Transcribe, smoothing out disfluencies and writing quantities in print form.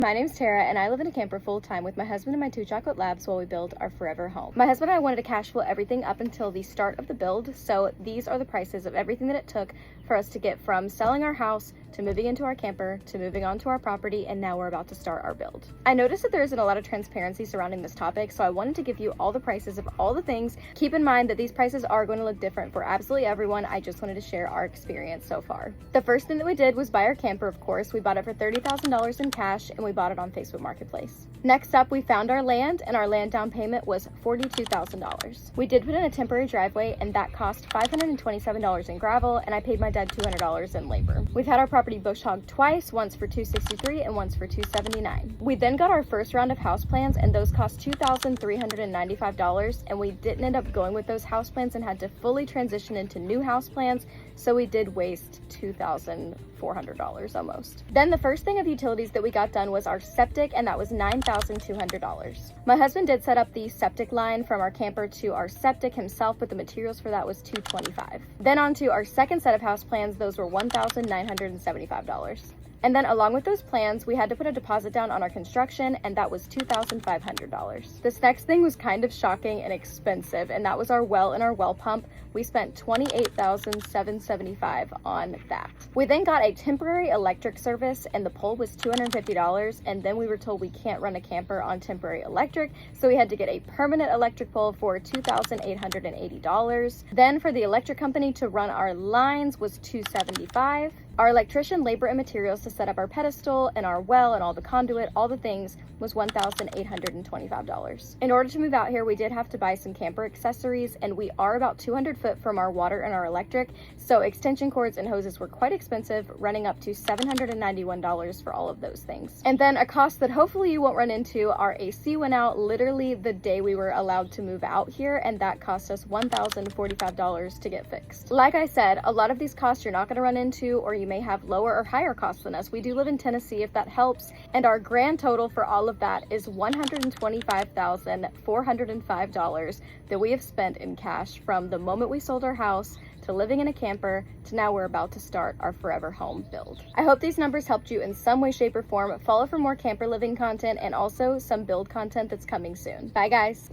My name's Tara, and I live in a camper full-time with my husband and my 2 chocolate labs while we build our forever home. My husband and I wanted to cash flow everything up until the start of the build, so these are the prices of everything that it took for us to get from selling our house to moving into our camper to moving onto our property, and now we're about to start our build. I noticed that there isn't a lot of transparency surrounding this topic, so I wanted to give you all the prices of all the things. Keep in mind that these prices are going to look different for absolutely everyone. I just wanted to share our experience so far. The first thing that we did was buy our camper, of course. We bought it for $30,000 in cash, and we bought it on Facebook Marketplace. Next up, we found our land, and our land down payment was $42,000. We did put in a temporary driveway, and that cost $527 in gravel, and I paid my dad $200 in labor. We've had our property bush hogged twice, once for $263 and once for $279. We then got our first round of house plans, and those cost $2,395, and we didn't end up going with those house plans and had to fully transition into new house plans, so we did waste $2,400 almost. Then the first thing of utilities that we got done was our septic, and that was $9,200. My husband did set up the septic line from our camper to our septic himself, but the materials for that was $225. Then on to our second set of house plans, those were $1,975. And then along with those plans, we had to put a deposit down on our construction, and that was $2,500. This next thing was kind of shocking and expensive, and that was our well and our well pump. We spent $28,775 on that. We then got a temporary electric service, and the pole was $250, and then we were told we can't run a camper on temporary electric, so we had to get a permanent electric pole for $2,880. Then for the electric company to run our lines was $275. Our electrician, labor, and materials to set up our pedestal and our well and all the conduit, all the things, was $1,825. In order to move out here, we did have to buy some camper accessories, and we are about 200 foot from our water and our electric, so extension cords and hoses were quite expensive, running up to $791 for all of those things. And then a cost that hopefully you won't run into, our AC went out literally the day we were allowed to move out here, and that cost us $1,045 to get fixed. Like I said, a lot of these costs you're not going to run into, or you may have lower or higher costs than us. We do live in Tennessee, if that helps, and our grand total for all of that is $125,405 that we have spent in cash from the moment we sold our house to living in a camper to now we're about to start our forever home build. I hope these numbers helped you in some way, shape, or form. Follow for more camper living content and also some build content that's coming soon. Bye guys.